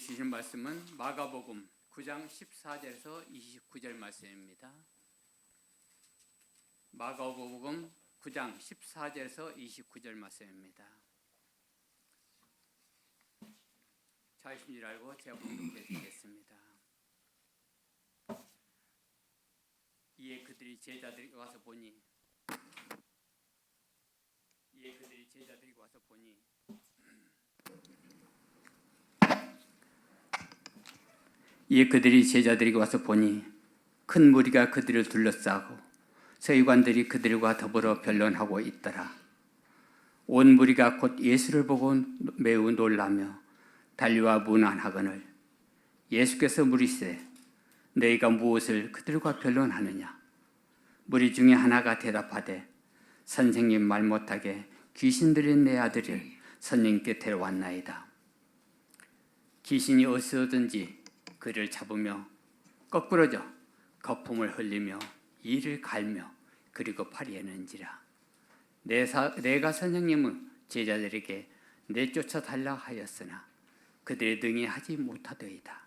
주신 말씀은 마가복음 9장 14절에서 29절 말씀입니다. 마가복음 9장 14절에서 29절 말씀입니다. 자유신 줄 알고 제가 봉독해 드리겠습니다. 이에 그들이 제자들이 와서 보니 큰 무리가 그들을 둘러싸고 서기관들이 그들과 더불어 변론하고 있더라. 온 무리가 곧 예수를 보고 매우 놀라며 달려와 문안하거늘 예수께서 물으시되 너희가 무엇을 그들과 변론하느냐? 무리 중에 하나가 대답하되 선생님 말 못하게 귀신 들린 내 아들을 선생님께 데려왔나이다. 귀신이 어디서든지 그를 잡으며 거꾸러져 거품을 흘리며 이를 갈며 그리고 파리하는지라. 내가 선생님은 제자들에게 내쫓아 달라 하였으나 그들이 능히 하지 못하더이다.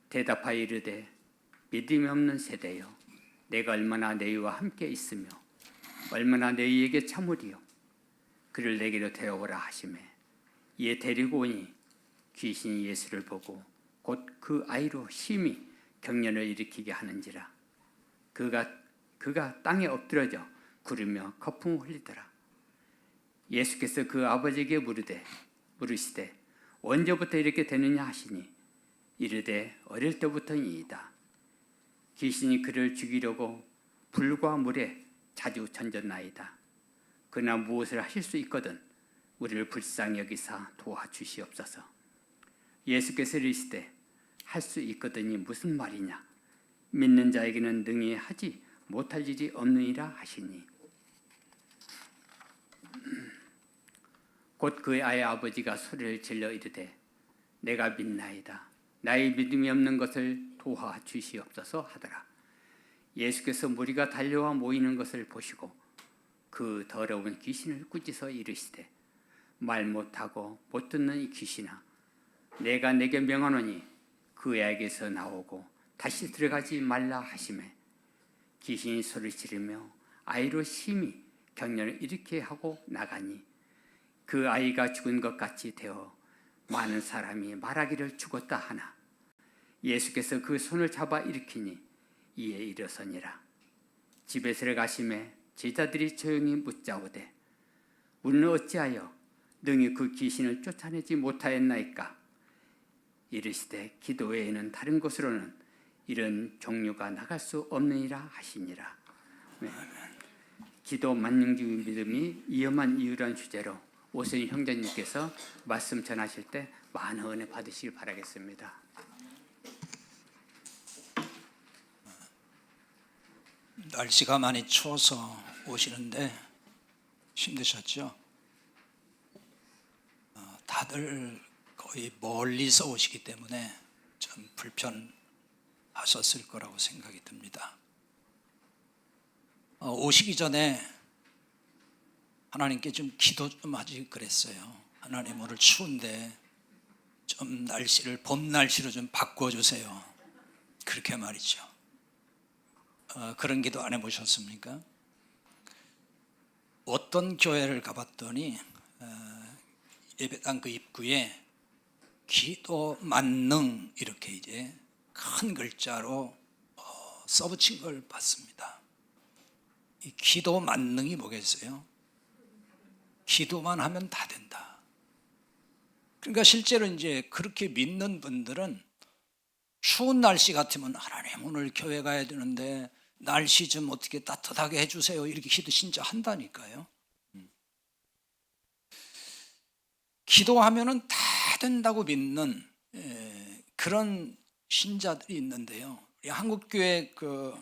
대답하여 이르되 믿음이 없는 세대여, 내가 얼마나 너희와 함께 있으며 얼마나 너희에게 참으리요. 그를 내게로 데려오라 하시매 이에 데리고 오니 귀신이 예수를 보고 곧 그 아이로 심히 경련을 일으키게 하는지라. 그가 땅에 엎드러져 구르며 거품을 흘리더라. 예수께서 그 아버지에게 물으시되 언제부터 이렇게 되느냐 하시니 이르되 어릴 때부터이다. 귀신이 그를 죽이려고 불과 물에 자주 던졌나이다. 그러나 무엇을 하실 수 있거든 우리를 불쌍히 여기사 도와주시옵소서. 예수께서 이르시되 할 수 있거든이 무슨 말이냐? 믿는 자에게는 능히 하지 못할 일이 없느니라 하시니 곧 그의 아이 아버지가 소리를 질러 이르되 내가 믿나이다. 나의 믿음이 없는 것을 도와주시옵소서 하더라. 예수께서 무리가 달려와 모이는 것을 보시고 그 더러운 귀신을 꾸짖어 이르시되 말 못하고 못 듣는 이 귀신아, 내가 내게 명하노니 그 애에게서 나오고 다시 들어가지 말라 하시매 귀신이 소리 지르며 아이로 심히 경련을 일으키게 하고 나가니 그 아이가 죽은 것 같이 되어 많은 사람이 말하기를 죽었다 하나 예수께서 그 손을 잡아 일으키니 이에 일어서니라. 집에 들어가심에 제자들이 조용히 묻자오되 우리는 어찌하여 능히 그 귀신을 쫓아내지 못하였나이까? 이르시되 기도 외에는 다른 곳으로는 이런 종류가 나갈 수 없느니라 하시니라. 네. 기도 만능주 믿음이 위험한 이유란 주제로 오세훈 형제님께서 말씀 전하실 때 많은 은혜 받으시길 바라겠습니다. 날씨가 많이 추워서 오시는데 힘드셨죠? 다들 거의 멀리서 오시기 때문에 좀 불편하셨을 거라고 생각이 듭니다. 오시기 전에 하나님께 좀 기도 좀 하지 그랬어요. 하나님 오늘 추운데 좀 날씨를 봄 날씨로 좀 바꿔주세요. 그렇게 말이죠. 그런 기도 안 해보셨습니까? 어떤 교회를 가봤더니 예배당 그 입구에 기도 만능 이렇게 이제 큰 글자로 써붙인 걸 봤습니다. 이 기도 만능이 뭐겠어요? 기도만 하면 다 된다. 그러니까 실제로 이제 그렇게 믿는 분들은 추운 날씨 같으면 하나님 오늘 교회 가야 되는데 날씨 좀 어떻게 따뜻하게 해주세요 이렇게 기도 진짜 한다니까요. 기도하면은 다 된다고 믿는 그런 신자들이 있는데요. 한국교회 그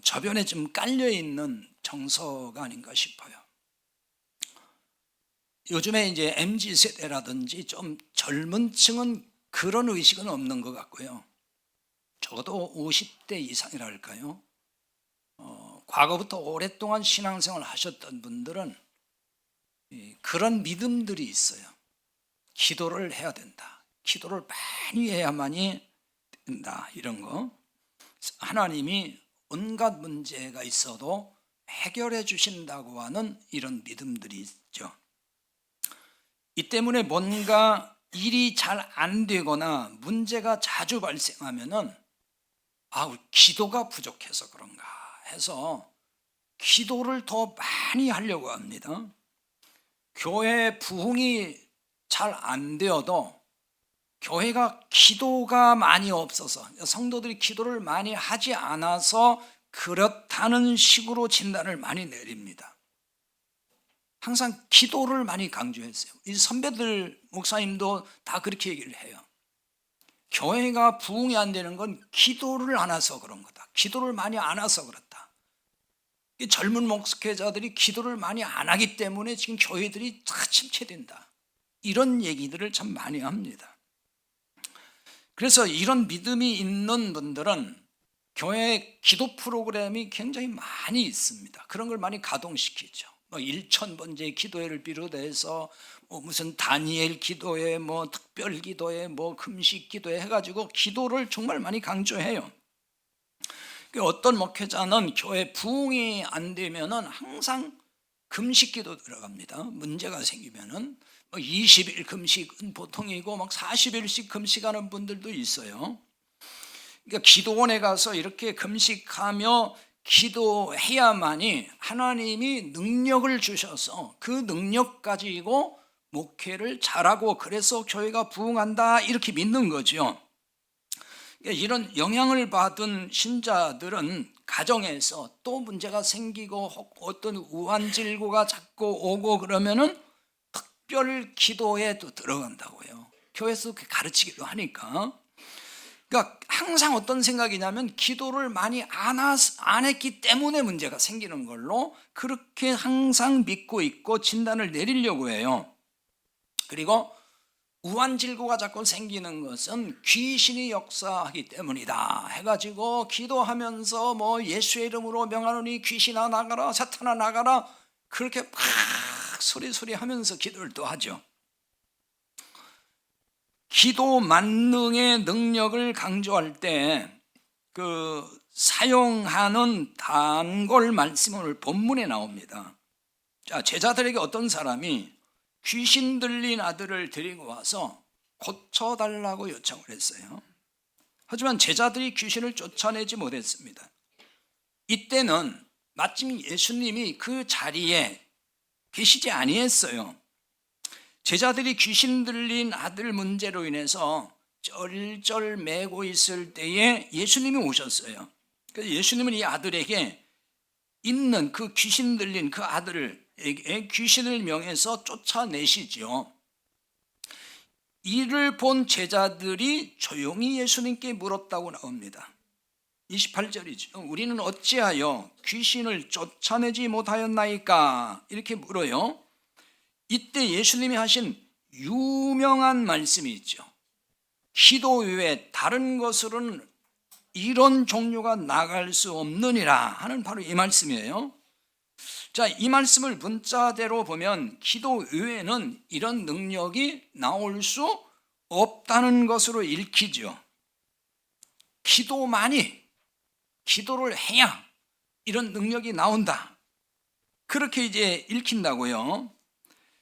저변에 좀 깔려 있는 정서가 아닌가 싶어요. 요즘에 이제 MZ 세대라든지 좀 젊은 층은 그런 의식은 없는 것 같고요. 적어도 50대 이상이라 할까요? 과거부터 오랫동안 신앙생활을 하셨던 분들은 그런 믿음들이 있어요. 기도를 해야 된다. 기도를 많이 해야만이 된다, 이런 거. 하나님이 온갖 문제가 있어도 해결해 주신다고 하는 이런 믿음들이 있죠. 이 때문에 뭔가 일이 잘 안 되거나 문제가 자주 발생하면은 기도가 부족해서 그런가 해서 기도를 더 많이 하려고 합니다. 교회 부흥이 잘 안 되어도 교회가 기도가 많이 없어서, 성도들이 기도를 많이 하지 않아서 그렇다는 식으로 진단을 많이 내립니다. 항상 기도를 많이 강조했어요. 이 선배들, 목사님도 다 그렇게 얘기를 해요. 교회가 부흥이 안 되는 건 기도를 안 해서 그런 거다. 기도를 많이 안 해서 그렇다. 젊은 목회자들이 기도를 많이 안 하기 때문에 지금 교회들이 다 침체된다, 이런 얘기들을 참 많이 합니다. 그래서 이런 믿음이 있는 분들은 교회 기도 프로그램이 굉장히 많이 있습니다. 그런 걸 많이 가동시키죠. 1000번째 기도회를 비롯해서 무슨 다니엘 기도회, 특별 기도회, 금식 기도회 해가지고 기도를 정말 많이 강조해요. 어떤 목회자는 교회 부흥이 안 되면은 항상 금식 기도 들어갑니다. 문제가 생기면은 20일 금식은 보통이고 40일씩 금식하는 분들도 있어요. 그러니까 기도원에 가서 이렇게 금식하며 기도해야만이 하나님이 능력을 주셔서 그 능력 가지고 목회를 잘하고 그래서 교회가 부흥한다, 이렇게 믿는 거죠. 이런 영향을 받은 신자들은 가정에서 또 문제가 생기고 어떤 우환질고가 자꾸 오고 그러면은 특별 기도에 또 들어간다고요. 교회에서 가르치기도 하니까. 그러니까 항상 어떤 생각이냐면 기도를 많이 안 했기 때문에 문제가 생기는 걸로 그렇게 항상 믿고 있고 진단을 내리려고 해요. 그리고 우환질고가 자꾸 생기는 것은 귀신이 역사하기 때문이다 해가지고 기도하면서 예수의 이름으로 명하노니 귀신아 나가라, 사탄아 나가라, 그렇게 막 소리 하면서 기도를 또 하죠. 기도 만능의 능력을 강조할 때 사용하는 단골 말씀이 오늘 본문에 나옵니다. 자, 제자들에게 어떤 사람이 귀신 들린 아들을 데리고 와서 고쳐달라고 요청을 했어요. 하지만 제자들이 귀신을 쫓아내지 못했습니다. 이때는 마침 예수님이 그 자리에 계시지 아니했어요. 제자들이 귀신 들린 아들 문제로 인해서 쩔쩔 매고 있을 때에 예수님이 오셨어요. 그래서 예수님은 이 아들에게 있는 그 귀신 들린 그 아들에게 귀신을 명해서 쫓아내시죠. 이를 본 제자들이 조용히 예수님께 물었다고 나옵니다. 28절이죠. 우리는 어찌하여 귀신을 쫓아내지 못하였나이까? 이렇게 물어요. 이때 예수님이 하신 유명한 말씀이 있죠. 기도 외에 다른 것으로는 이런 종류가 나갈 수 없느니라 하는 바로 이 말씀이에요. 자, 이 말씀을 문자대로 보면 기도 외에는 이런 능력이 나올 수 없다는 것으로 읽히죠. 기도를 해야 이런 능력이 나온다, 그렇게 이제 읽힌다고요.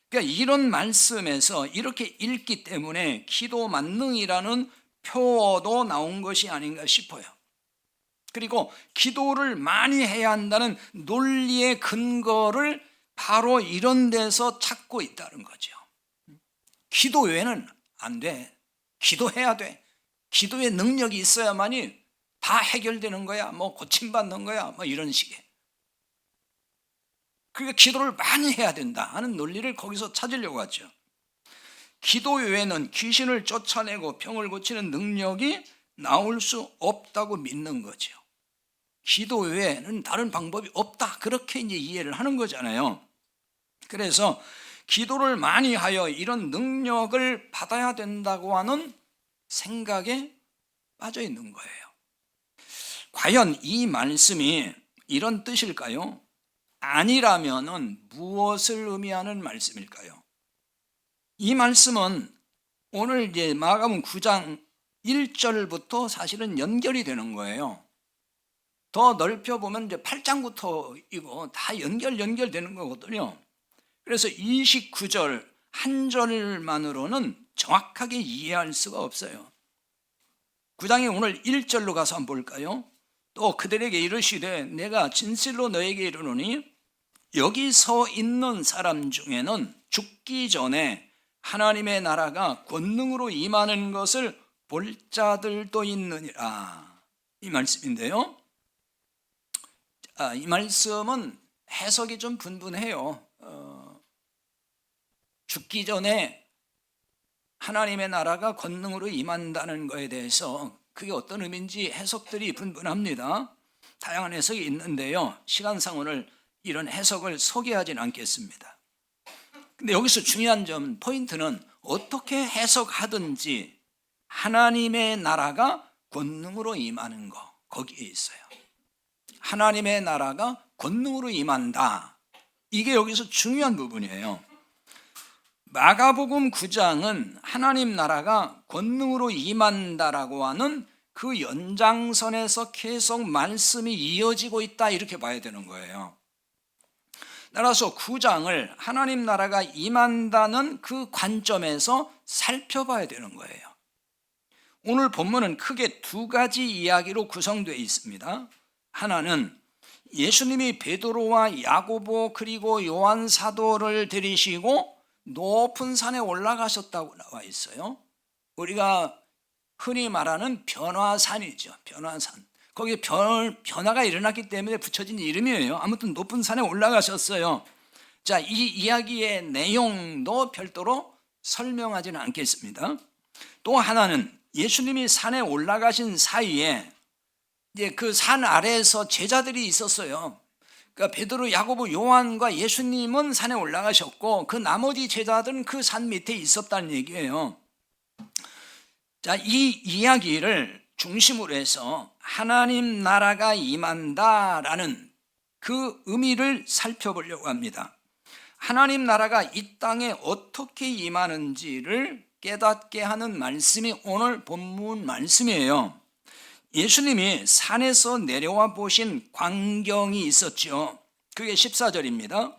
그러니까 이런 말씀에서 이렇게 읽기 때문에 기도 만능이라는 표어도 나온 것이 아닌가 싶어요. 그리고 기도를 많이 해야 한다는 논리의 근거를 바로 이런 데서 찾고 있다는 거죠. 기도 외에는 안 돼. 기도해야 돼. 기도의 능력이 있어야만이 다 해결되는 거야. 고침받는 거야. 이런 식의. 그러니까 기도를 많이 해야 된다 하는 논리를 거기서 찾으려고 하죠. 기도 외에는 귀신을 쫓아내고 병을 고치는 능력이 나올 수 없다고 믿는 거죠. 기도 외에는 다른 방법이 없다, 그렇게 이제 이해를 하는 거잖아요. 그래서 기도를 많이 하여 이런 능력을 받아야 된다고 하는 생각에 빠져 있는 거예요. 과연 이 말씀이 이런 뜻일까요? 아니라면은 무엇을 의미하는 말씀일까요? 이 말씀은 오늘 이제 마가복음 9장 1절부터 사실은 연결이 되는 거예요. 더 넓혀 보면 이제 8장부터 이거 다 연결되는 거거든요. 그래서 29절 한 절만으로는 정확하게 이해할 수가 없어요. 9장의 오늘 1절로 가서 한번 볼까요? 또 그들에게 이르시되 내가 진실로 너에게 이르노니 여기 서 있는 사람 중에는 죽기 전에 하나님의 나라가 권능으로 임하는 것을 볼 자들도 있느니라. 이 말씀인데요. 이 말씀은 해석이 좀 분분해요. 죽기 전에 하나님의 나라가 권능으로 임한다는 것에 대해서 그게 어떤 의미인지 해석들이 분분합니다. 다양한 해석이 있는데요. 시간상 오늘 이런 해석을 소개하진 않겠습니다. 근데 여기서 중요한 점, 포인트는 어떻게 해석하든지 하나님의 나라가 권능으로 임하는 거, 거기에 있어요. 하나님의 나라가 권능으로 임한다. 이게 여기서 중요한 부분이에요. 마가복음 9장은 하나님 나라가 권능으로 임한다라고 하는 그 연장선에서 계속 말씀이 이어지고 있다, 이렇게 봐야 되는 거예요. 따라서 9장을 하나님 나라가 임한다는 그 관점에서 살펴봐야 되는 거예요. 오늘 본문은 크게 두 가지 이야기로 구성되어 있습니다. 하나는 예수님이 베드로와 야고보 그리고 요한 사도를 데리시고 높은 산에 올라가셨다고 나와 있어요. 우리가 흔히 말하는 변화산이죠. 변화산. 거기에 변화가 일어났기 때문에 붙여진 이름이에요. 아무튼 높은 산에 올라가셨어요. 자, 이 이야기의 내용도 별도로 설명하지는 않겠습니다. 또 하나는 예수님이 산에 올라가신 사이에 이제 그 산 아래에서 제자들이 있었어요. 그러니까 베드로, 야고보, 요한과 예수님은 산에 올라가셨고 그 나머지 제자들은 그 산 밑에 있었다는 얘기예요. 자, 이 이야기를 중심으로 해서 하나님 나라가 임한다라는 그 의미를 살펴보려고 합니다. 하나님 나라가 이 땅에 어떻게 임하는지를 깨닫게 하는 말씀이 오늘 본문 말씀이에요. 예수님이 산에서 내려와 보신 광경이 있었죠. 그게 14절입니다.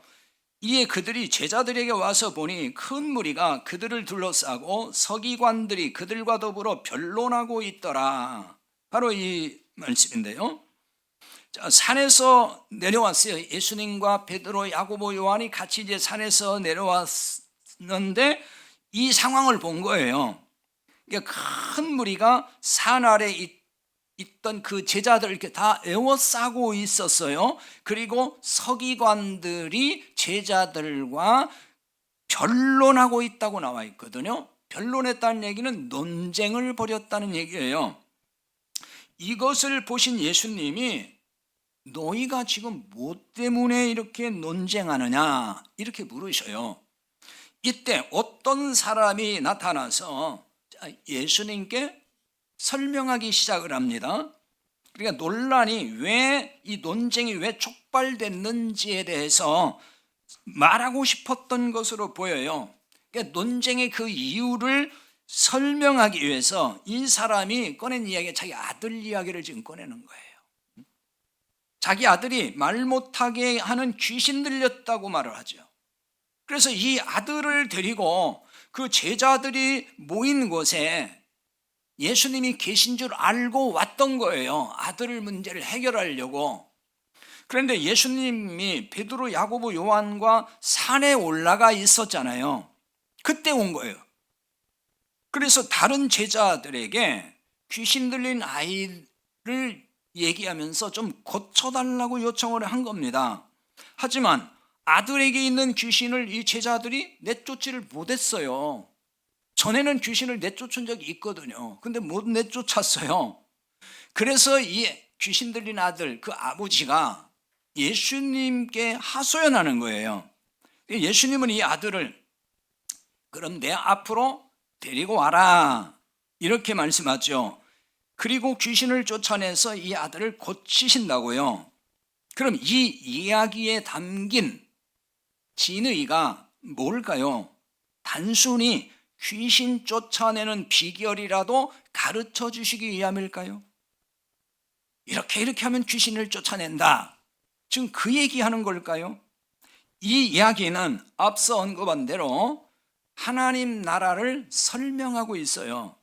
이에 그들이 제자들에게 와서 보니 큰 무리가 그들을 둘러싸고 서기관들이 그들과 더불어 변론하고 있더라. 바로 이 말씀인데요. 자, 산에서 내려왔어요. 예수님과 베드로, 야고보, 요한이 같이 이제 산에서 내려왔는데 이 상황을 본 거예요. 그러니까 큰 무리가 산 아래 있던 그 제자들 이렇게 다 에워싸고 있었어요. 그리고 서기관들이 제자들과 변론하고 있다고 나와 있거든요. 변론했다는 얘기는 논쟁을 벌였다는 얘기예요. 이것을 보신 예수님이 너희가 지금 뭐 때문에 이렇게 논쟁하느냐 이렇게 물으셔요. 이때 어떤 사람이 나타나서 예수님께 설명하기 시작을 합니다. 그러니까 논란이 이 논쟁이 왜 촉발됐는지에 대해서 말하고 싶었던 것으로 보여요. 그러니까 논쟁의 그 이유를 설명하기 위해서 이 사람이 꺼낸 이야기가 자기 아들 이야기를 지금 꺼내는 거예요. 자기 아들이 말 못하게 하는 귀신 들렸다고 말을 하죠. 그래서 이 아들을 데리고 그 제자들이 모인 곳에 예수님이 계신 줄 알고 왔던 거예요. 아들 문제를 해결하려고. 그런데 예수님이 베드로, 야고보, 요한과 산에 올라가 있었잖아요. 그때 온 거예요. 그래서 다른 제자들에게 귀신 들린 아이를 얘기하면서 좀 고쳐달라고 요청을 한 겁니다. 하지만 아들에게 있는 귀신을 이 제자들이 내쫓지를 못했어요. 전에는 귀신을 내쫓은 적이 있거든요. 근데 못 내쫓았어요. 그래서 이 귀신 들린 아들, 그 아버지가 예수님께 하소연하는 거예요. 예수님은 이 아들을 그럼 내 앞으로 데리고 와라 이렇게 말씀하죠. 그리고 귀신을 쫓아내서 이 아들을 고치신다고요. 그럼 이 이야기에 담긴 진의가 뭘까요? 단순히 귀신 쫓아내는 비결이라도 가르쳐 주시기 위함일까요? 이렇게 하면 귀신을 쫓아낸다. 지금 그 얘기하는 걸까요? 이 이야기는 앞서 언급한 대로 하나님 나라를 설명하고 있어요.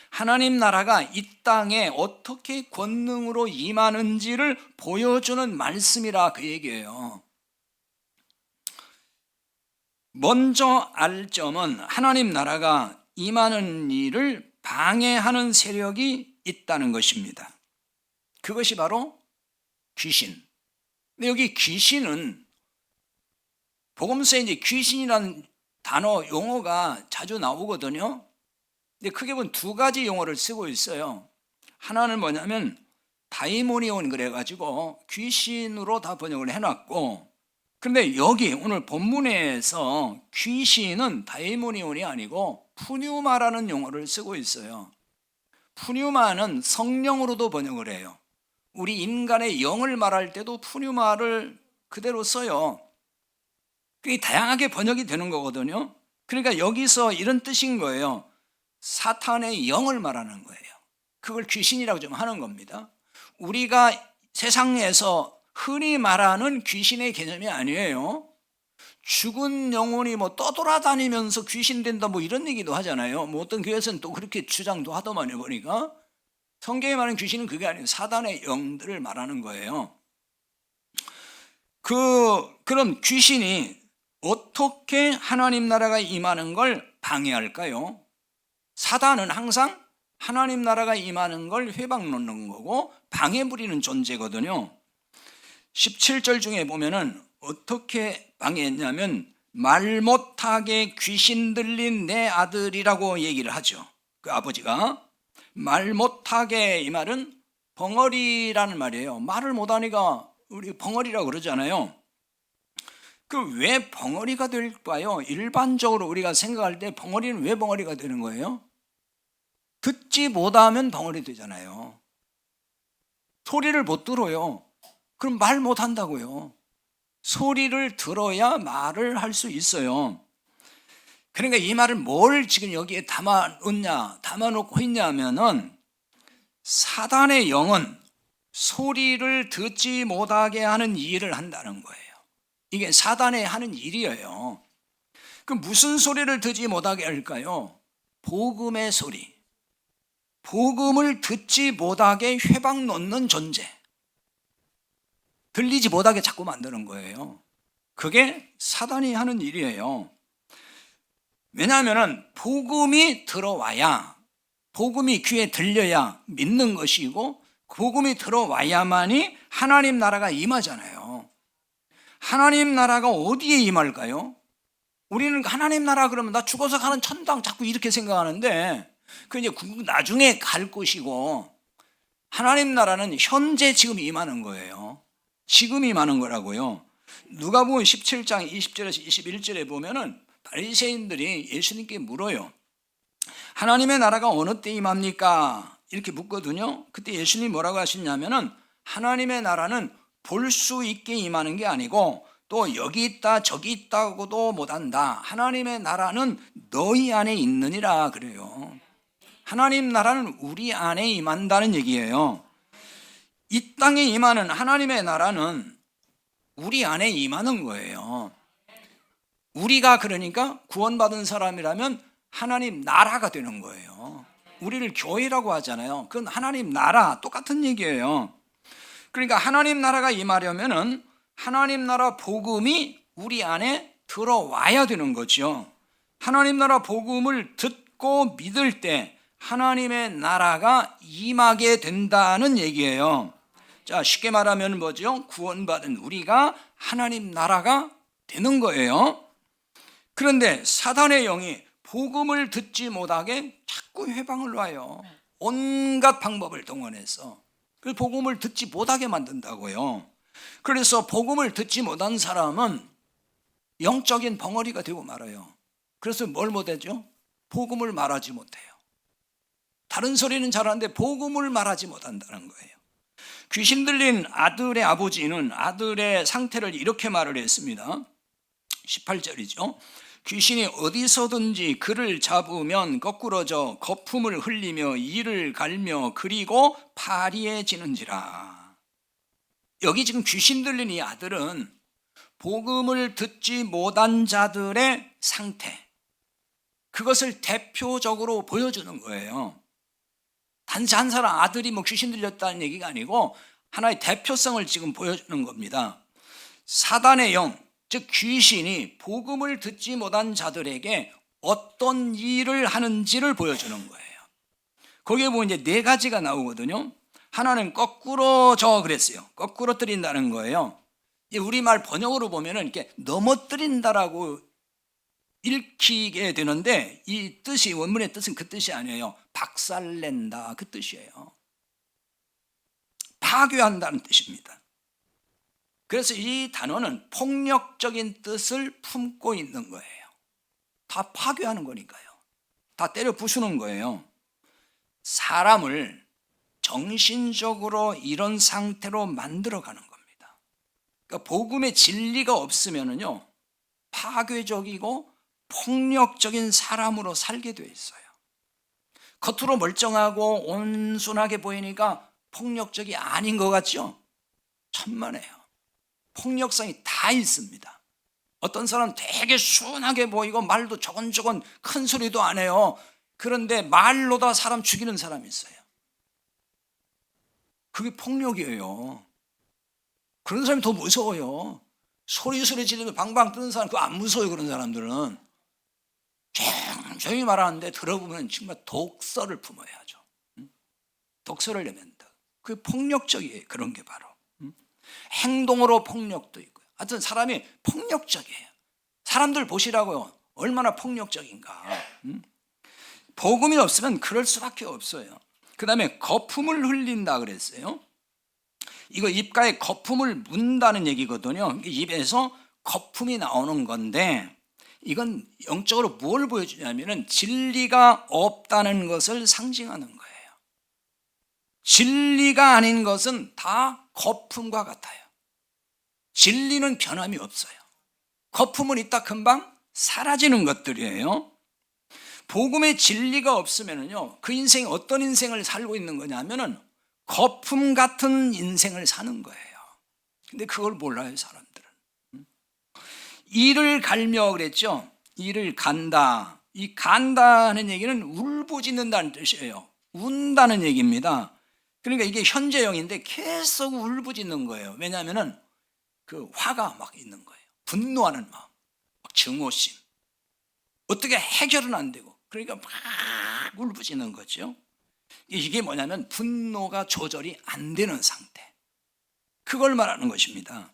하나님 나라가 이 땅에 어떻게 권능으로 임하는지를 보여주는 말씀이라 그 얘기예요. 먼저 알 점은 하나님 나라가 임하는 일을 방해하는 세력이 있다는 것입니다. 그것이 바로 귀신. 근데 여기 귀신은 복음서에 이제 귀신이라는 단어 용어가 자주 나오거든요. 근데 크게 보면 두 가지 용어를 쓰고 있어요. 하나는 뭐냐면 다이모니온 그래가지고 귀신으로 다 번역을 해놨고, 그런데 여기 오늘 본문에서 귀신은 다이모니온이 아니고 푸뉴마라는 용어를 쓰고 있어요. 푸뉴마는 성령으로도 번역을 해요. 우리 인간의 영을 말할 때도 푸뉴마를 그대로 써요. 그게 다양하게 번역이 되는 거거든요. 그러니까 여기서 이런 뜻인 거예요. 사탄의 영을 말하는 거예요. 그걸 귀신이라고 좀 하는 겁니다. 우리가 세상에서 흔히 말하는 귀신의 개념이 아니에요. 죽은 영혼이 뭐 떠돌아다니면서 귀신 된다 뭐 이런 얘기도 하잖아요. 뭐 어떤 교회에서는 또 그렇게 주장도 하더만요. 보니까 성경에 말하는 귀신은 그게 아니에요. 사단의 영들을 말하는 거예요. 그럼 귀신이 어떻게 하나님 나라가 임하는 걸 방해할까요? 사단은 항상 하나님 나라가 임하는 걸 회방 놓는 거고 방해 부리는 존재거든요. 17절 중에 보면은 어떻게 방해했냐면 말 못하게 귀신 들린 내 아들이라고 얘기를 하죠. 그 아버지가 말 못하게, 이 말은 벙어리라는 말이에요. 말을 못하니까 우리 벙어리라고 그러잖아요. 그 왜 벙어리가 될까요? 일반적으로 우리가 생각할 때 벙어리는 왜 벙어리가 되는 거예요? 듣지 못하면 벙어리 되잖아요. 소리를 못 들어요. 그럼 말 못한다고요. 소리를 들어야 말을 할 수 있어요. 그러니까 이 말을 뭘 지금 여기에 담아놓고 있냐면은 사단의 영은 소리를 듣지 못하게 하는 일을 한다는 거예요. 이게 사단의 하는 일이에요. 그럼 무슨 소리를 듣지 못하게 할까요? 복음의 소리. 복음을 듣지 못하게 회방 놓는 존재. 들리지 못하게 자꾸 만드는 거예요. 그게 사단이 하는 일이에요. 왜냐하면 복음이 들어와야, 복음이 귀에 들려야 믿는 것이고, 복음이 들어와야만이 하나님 나라가 임하잖아요. 하나님 나라가 어디에 임할까요? 우리는 하나님 나라 그러면 나 죽어서 가는 천당 자꾸 이렇게 생각하는데, 그 이제 나중에 갈 것이고, 하나님 나라는 현재 지금 임하는 거예요. 지금 임하는 거라고요. 누가복음 17장 20절에서 21절에 보면은 바리새인들이 예수님께 물어요. 하나님의 나라가 어느 때 임합니까? 이렇게 묻거든요. 그때 예수님이 뭐라고 하시냐면은 하나님의 나라는 볼 수 있게 임하는 게 아니고 또 여기 있다 저기 있다고도 못한다. 하나님의 나라는 너희 안에 있느니라 그래요. 하나님 나라는 우리 안에 임한다는 얘기예요. 이 땅에 임하는 하나님의 나라는 우리 안에 임하는 거예요. 우리가 그러니까 구원받은 사람이라면 하나님 나라가 되는 거예요. 우리를 교회라고 하잖아요. 그건 하나님 나라 똑같은 얘기예요. 그러니까 하나님 나라가 임하려면은 하나님 나라 복음이 우리 안에 들어와야 되는 거죠. 하나님 나라 복음을 듣고 믿을 때 하나님의 나라가 임하게 된다는 얘기예요. 자, 쉽게 말하면 뭐죠? 구원받은 우리가 하나님 나라가 되는 거예요. 그런데 사단의 영이 복음을 듣지 못하게 자꾸 회방을 놔요. 온갖 방법을 동원해서 그 복음을 듣지 못하게 만든다고요. 그래서 복음을 듣지 못한 사람은 영적인 벙어리가 되고 말아요. 그래서 뭘 못하죠? 복음을 말하지 못해요. 다른 소리는 잘하는데 복음을 말하지 못한다는 거예요. 귀신 들린 아들의 아버지는 아들의 상태를 이렇게 말을 했습니다. 18절이죠. 귀신이 어디서든지 그를 잡으면 거꾸러져 거품을 흘리며 이를 갈며 그리고 파리해지는지라. 여기 지금 귀신 들린 이 아들은 복음을 듣지 못한 자들의 상태, 그것을 대표적으로 보여주는 거예요. 단지 한 사람 아들이 뭐 귀신 들렸다는 얘기가 아니고 하나의 대표성을 지금 보여주는 겁니다. 사단의 영, 즉 귀신이 복음을 듣지 못한 자들에게 어떤 일을 하는지를 보여주는 거예요. 거기에 보면 이제 네 가지가 나오거든요. 하나는 거꾸로져 그랬어요. 거꾸러뜨린다는 거예요. 우리말 번역으로 보면은 이렇게 넘어뜨린다라고 읽히게 되는데 이 뜻이, 원문의 뜻은 그 뜻이 아니에요. 박살낸다, 그 뜻이에요. 파괴한다는 뜻입니다. 그래서 이 단어는 폭력적인 뜻을 품고 있는 거예요. 다 파괴하는 거니까요. 다 때려 부수는 거예요. 사람을 정신적으로 이런 상태로 만들어가는 겁니다. 그러니까 복음의 진리가 없으면요, 파괴적이고 폭력적인 사람으로 살게 돼 있어요. 겉으로 멀쩡하고 온순하게 보이니까 폭력적이 아닌 것 같죠? 천만에요. 폭력성이 다 있습니다. 어떤 사람 되게 순하게 보이고 말도 조곤조곤 큰 소리도 안 해요. 그런데 말로 다 사람 죽이는 사람이 있어요. 그게 폭력이에요. 그런 사람이 더 무서워요. 소리 지르면 방방 뜨는 사람 그거 안 무서워요. 그런 사람들은 조용히 말하는데 들어보면 정말 독서를 품어야죠. 독서를 내면다. 그게 폭력적이에요. 그런 게 바로 행동으로 폭력도 있고요. 하여튼 사람이 폭력적이에요. 사람들 보시라고요. 얼마나 폭력적인가. 복음이 없으면 그럴 수밖에 없어요. 그 다음에 거품을 흘린다 그랬어요. 이거 입가에 거품을 문다는 얘기거든요. 입에서 거품이 나오는 건데 이건 영적으로 뭘 보여주냐면 진리가 없다는 것을 상징하는 거예요. 진리가 아닌 것은 다 거품과 같아요. 진리는 변함이 없어요. 거품은 있다 금방 사라지는 것들이에요. 복음의 진리가 없으면요, 그 인생이 어떤 인생을 살고 있는 거냐면은 거품 같은 인생을 사는 거예요. 근데 그걸 몰라요, 사람들은. 이를 갈며 그랬죠. 이를 간다. 이 간다는 얘기는 울부짖는다는 뜻이에요. 운다는 얘기입니다. 그러니까 이게 현재형인데 계속 울부짖는 거예요. 왜냐하면은 그 화가 막 있는 거예요. 분노하는 마음, 막 증오심. 어떻게 해결은 안 되고, 그러니까 막 울부짖는 거죠. 이게 뭐냐면 분노가 조절이 안 되는 상태. 그걸 말하는 것입니다.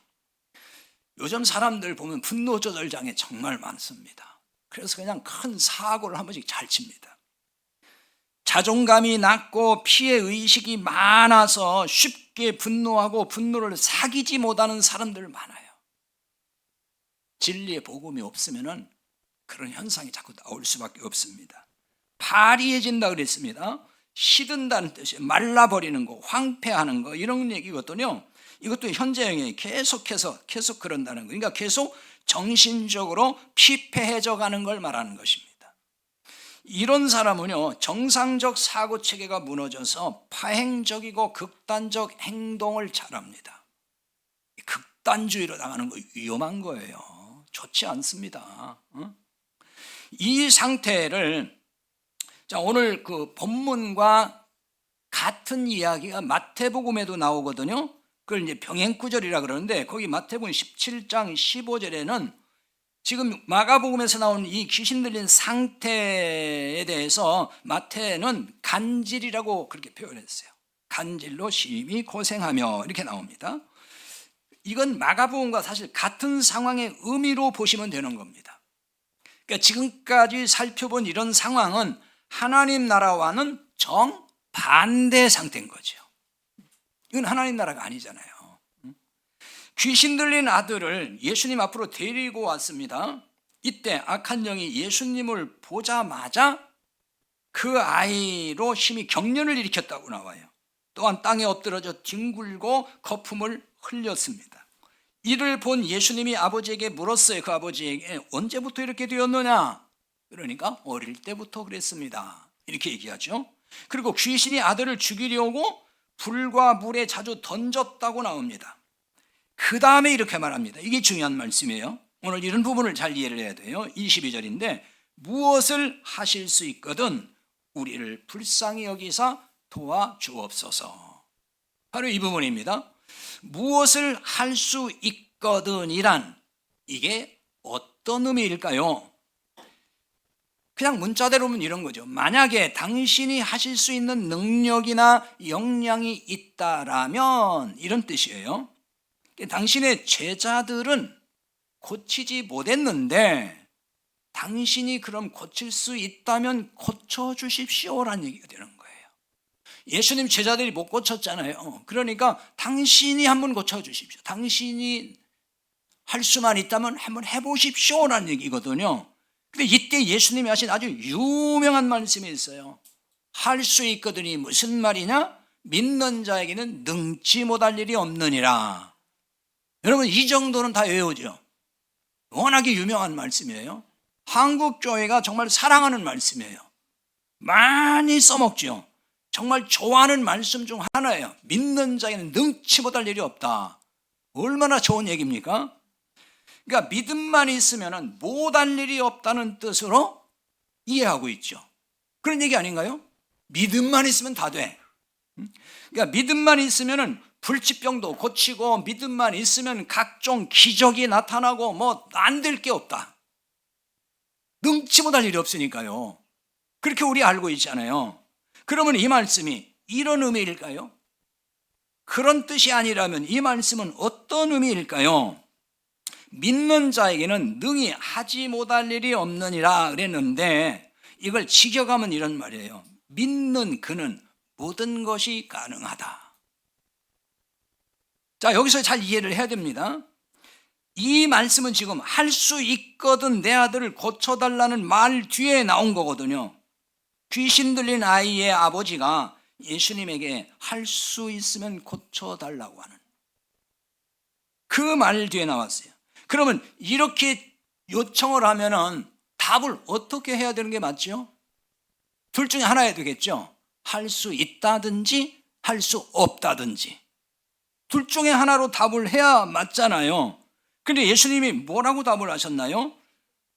요즘 사람들 보면 분노 조절 장애 정말 많습니다. 그래서 그냥 큰 사고를 한 번씩 잘 칩니다. 자존감이 낮고 피해 의식이 많아서 쉽게 분노하고 분노를 사귀지 못하는 사람들 많아요. 진리의 복음이 없으면 그런 현상이 자꾸 나올 수밖에 없습니다. 파리해진다 그랬습니다. 시든다는 뜻이에요. 말라버리는 거, 황폐하는 거, 이런 얘기거든요. 이것도 현재형이 계속 그런다는 거. 그러니까 계속 정신적으로 피폐해져 가는 걸 말하는 것입니다. 이런 사람은요, 정상적 사고 체계가 무너져서 파행적이고 극단적 행동을 잘합니다. 극단주의로 나가는 거 위험한 거예요. 좋지 않습니다. 이 상태를, 자, 오늘 그 본문과 같은 이야기가 마태복음에도 나오거든요. 그걸 이제 병행구절이라 그러는데, 거기 마태복음 17장 15절에는 지금 마가복음에서 나온 이 귀신 들린 상태에 대해서 마태는 간질이라고 그렇게 표현했어요. 간질로 심히 고생하며 이렇게 나옵니다. 이건 마가복음과 사실 같은 상황의 의미로 보시면 되는 겁니다. 그러니까 지금까지 살펴본 이런 상황은 하나님 나라와는 정반대 상태인 거죠. 이건 하나님 나라가 아니잖아요. 귀신 들린 아들을 예수님 앞으로 데리고 왔습니다. 이때 악한 영이 예수님을 보자마자 그 아이로 심히 경련을 일으켰다고 나와요. 또한 땅에 엎드러져 뒹굴고 거품을 흘렸습니다. 이를 본 예수님이 아버지에게 물었어요. 그 아버지에게 언제부터 이렇게 되었느냐? 그러니까 어릴 때부터 그랬습니다. 이렇게 얘기하죠. 그리고 귀신이 아들을 죽이려고 불과 물에 자주 던졌다고 나옵니다. 그 다음에 이렇게 말합니다. 이게 중요한 말씀이에요. 오늘 이런 부분을 잘 이해를 해야 돼요. 22절인데 무엇을 하실 수 있거든 우리를 불쌍히 여기사 도와주옵소서. 바로 이 부분입니다. 무엇을 할 수 있거든이란 이게 어떤 의미일까요? 그냥 문자대로 보면 이런 거죠. 만약에 당신이 하실 수 있는 능력이나 역량이 있다라면 이런 뜻이에요. 당신의 제자들은 고치지 못했는데 당신이 그럼 고칠 수 있다면 고쳐주십시오라는 얘기가 되는 거예요. 예수님 제자들이 못 고쳤잖아요. 그러니까 당신이 한번 고쳐주십시오. 당신이 할 수만 있다면 한번 해보십시오라는 얘기거든요. 근데 이때 예수님이 하신 아주 유명한 말씀이 있어요. 할 수 있거든이 무슨 말이냐? 믿는 자에게는 능치 못할 일이 없느니라. 여러분 이 정도는 다 외우죠. 워낙에 유명한 말씀이에요. 한국 교회가 정말 사랑하는 말씀이에요. 많이 써먹죠. 정말 좋아하는 말씀 중 하나예요. 믿는 자에게는 능치 못할 일이 없다. 얼마나 좋은 얘기입니까? 그러니까 믿음만 있으면 못할 일이 없다는 뜻으로 이해하고 있죠. 그런 얘기 아닌가요? 믿음만 있으면 다 돼. 그러니까 믿음만 있으면 불치병도 고치고 믿음만 있으면 각종 기적이 나타나고 뭐 안 될 게 없다. 능치 못할 일이 없으니까요. 그렇게 우리 알고 있잖아요. 그러면 이 말씀이 이런 의미일까요? 그런 뜻이 아니라면 이 말씀은 어떤 의미일까요? 믿는 자에게는 능히 하지 못할 일이 없느니라 그랬는데 이걸 직역하면 이런 말이에요. 믿는 그는 모든 것이 가능하다. 자, 여기서 잘 이해를 해야 됩니다. 이 말씀은 지금 할 수 있거든 내 아들을 고쳐달라는 말 뒤에 나온 거거든요. 귀신 들린 아이의 아버지가 예수님에게 할 수 있으면 고쳐달라고 하는 그 말 뒤에 나왔어요. 그러면 이렇게 요청을 하면은 답을 어떻게 해야 되는 게 맞죠? 둘 중에 하나야 되겠죠. 할 수 있다든지 할 수 없다든지. 둘 중에 하나로 답을 해야 맞잖아요. 근데 예수님이 뭐라고 답을 하셨나요?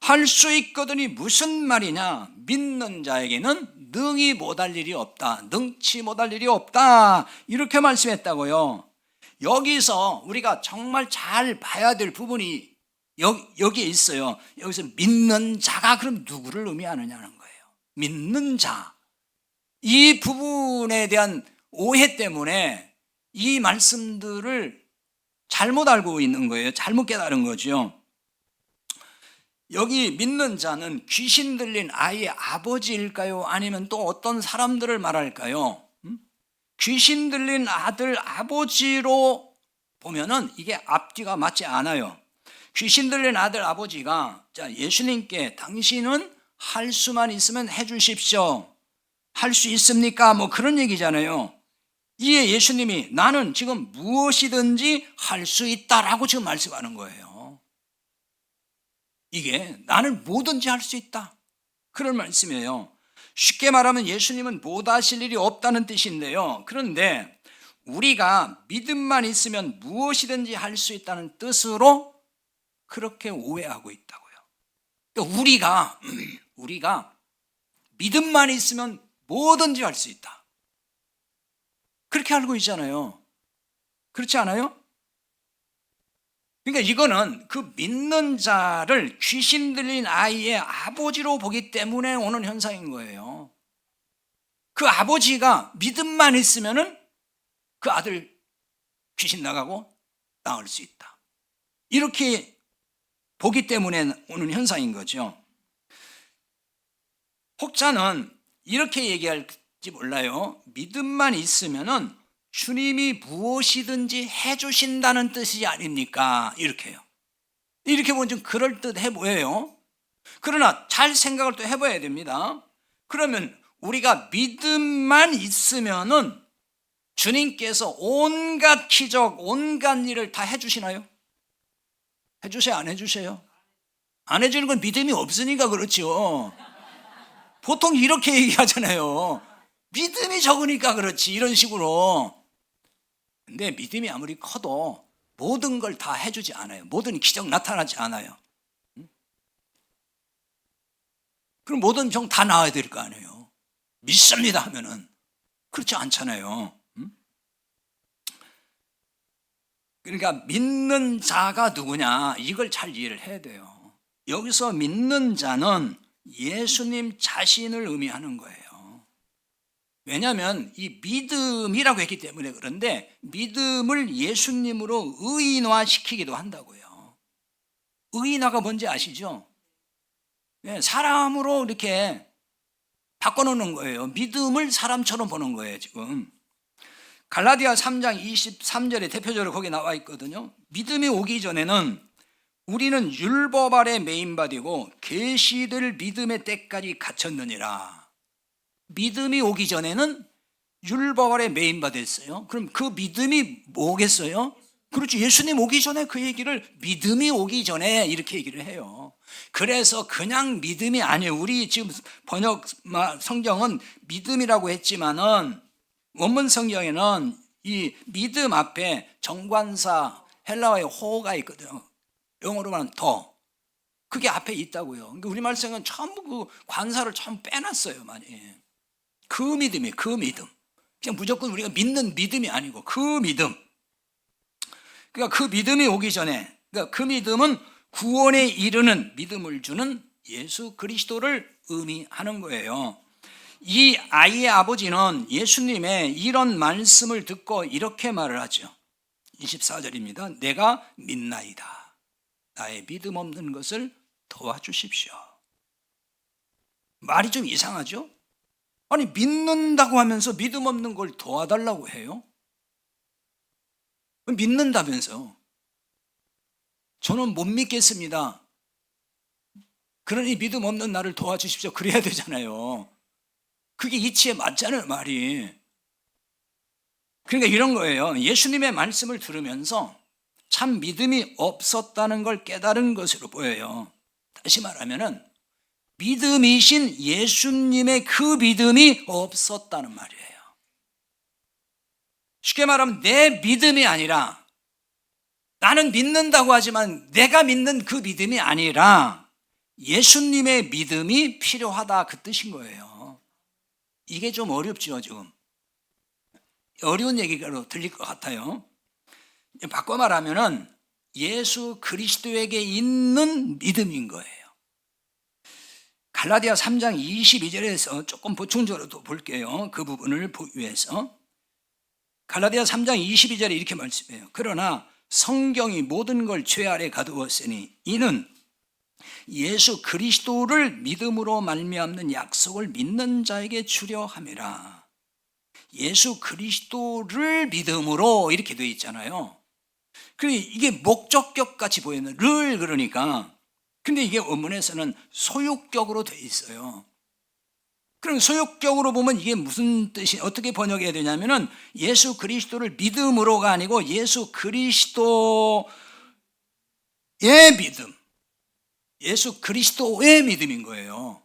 할 수 있거든이 무슨 말이냐? 믿는 자에게는 능히 못할 일이 없다. 능치 못할 일이 없다. 이렇게 말씀했다고요. 여기서 우리가 정말 잘 봐야 될 부분이 여기에 있어요. 여기서 믿는 자가 그럼 누구를 의미하느냐는 거예요. 믿는 자. 이 부분에 대한 오해 때문에 이 말씀들을 잘못 알고 있는 거예요. 잘못 깨달은 거죠. 여기 믿는 자는 귀신 들린 아이의 아버지일까요? 아니면 또 어떤 사람들을 말할까요? 귀신 들린 아들 아버지로 보면은 이게 앞뒤가 맞지 않아요. 귀신 들린 아들 아버지가 자 예수님께 당신은 할 수만 있으면 해주십시오. 할 수 있습니까? 뭐 그런 얘기잖아요. 이에 예수님이 나는 지금 무엇이든지 할 수 있다라고 지금 말씀하는 거예요. 이게 나는 뭐든지 할 수 있다. 그런 말씀이에요. 쉽게 말하면 예수님은 못하실 일이 없다는 뜻인데요. 그런데 우리가 믿음만 있으면 무엇이든지 할 수 있다는 뜻으로 그렇게 오해하고 있다고요. 그러니까 우리가 믿음만 있으면 뭐든지 할 수 있다. 그렇게 알고 있잖아요. 그렇지 않아요? 그러니까 이거는 그 믿는 자를 귀신 들린 아이의 아버지로 보기 때문에 오는 현상인 거예요. 그 아버지가 믿음만 있으면은 그 아들 귀신 나가고 나을 수 있다. 이렇게 보기 때문에 오는 현상인 거죠. 혹자는 이렇게 얘기할지 몰라요. 믿음만 있으면은 주님이 무엇이든지 해주신다는 뜻이 아닙니까? 이렇게요. 이렇게 보면 좀 그럴듯해 보여요. 그러나 잘 생각을 또 해봐야 됩니다. 그러면 우리가 믿음만 있으면은 주님께서 온갖 기적, 온갖 일을 다 해주시나요? 해주세요, 안 해주세요? 안 해주는 건 믿음이 없으니까 그렇죠. 보통 이렇게 얘기하잖아요. 믿음이 적으니까 그렇지, 이런 식으로. 근데 믿음이 아무리 커도 모든 걸 다 해주지 않아요. 모든 기적 나타나지 않아요. 그럼 모든 병 다 나아야 될 거 아니에요. 믿습니다 하면은 그렇지 않잖아요. 그러니까 믿는 자가 누구냐, 이걸 잘 이해를 해야 돼요. 여기서 믿는 자는 예수님 자신을 의미하는 거예요. 왜냐하면 이 믿음이라고 했기 때문에 그런데 믿음을 예수님으로 의인화시키기도 한다고요. 의인화가 뭔지 아시죠? 네, 사람으로 이렇게 바꿔놓는 거예요. 믿음을 사람처럼 보는 거예요, 지금. 갈라디아 3장 23절에 대표적으로 거기 나와 있거든요. 믿음이 오기 전에는 우리는 율법 아래 매인받이고 계시될 믿음의 때까지 갇혔느니라. 믿음이 오기 전에는 율법 아래 매인받았어요. 그럼 그 믿음이 뭐겠어요? 그렇죠. 예수님 오기 전에 그 얘기를 믿음이 오기 전에 이렇게 얘기를 해요. 그래서 그냥 믿음이 아니에요. 우리 지금 번역 성경은 믿음이라고 했지만은 원문 성경에는 이 믿음 앞에 정관사 헬라어의 호가 있거든요. 영어로 말하면 더. 그게 앞에 있다고요. 그러니까 우리말 성경은 전부 그 관사를 전부 빼놨어요, 많이. 그 믿음이에요, 그 믿음. 그냥 무조건 우리가 믿는 믿음이 아니고 그 믿음. 그러니까 그 믿음이 오기 전에, 그러니까 그 믿음은 구원에 이르는 믿음을 주는 예수 그리스도를 의미하는 거예요. 이 아이의 아버지는 예수님의 이런 말씀을 듣고 이렇게 말을 하죠. 24절입니다. 내가 믿나이다. 나의 믿음 없는 것을 도와주십시오. 말이 좀 이상하죠? 아니, 믿는다고 하면서 믿음 없는 걸 도와달라고 해요? 믿는다면서. 저는 못 믿겠습니다. 그러니 믿음 없는 나를 도와주십시오. 그래야 되잖아요. 그게 이치에 맞잖아요, 말이. 그러니까 이런 거예요. 예수님의 말씀을 들으면서 참 믿음이 없었다는 걸 깨달은 것으로 보여요. 다시 말하면은 믿음이신 예수님의 그 믿음이 없었다는 말이에요. 쉽게 말하면 내 믿음이 아니라, 나는 믿는다고 하지만 내가 믿는 그 믿음이 아니라 예수님의 믿음이 필요하다, 그 뜻인 거예요. 이게 좀 어렵죠, 지금. 어려운 얘기로 들릴 것 같아요. 바꿔 말하면은 예수 그리스도에게 있는 믿음인 거예요. 갈라디아 3장 22절에서 조금 보충적으로 볼게요. 그 부분을 보기 위해서. 갈라디아 3장 22절에 이렇게 말씀해요. 그러나 성경이 모든 걸 죄 아래 가두었으니 이는 예수 그리스도를 믿음으로 말미암는 약속을 믿는 자에게 주려 함이라. 예수 그리스도를 믿음으로 이렇게 되어 있잖아요. 이게 목적격 같이 보이는 를, 그러니까. 근데 이게 원문에서는 소유격으로 되어 있어요. 그럼 소유격으로 보면 이게 무슨 뜻이, 어떻게 번역해야 되냐면은 예수 그리스도를 믿음으로가 아니고 예수 그리스도의 믿음, 예수 그리스도의 믿음인 거예요.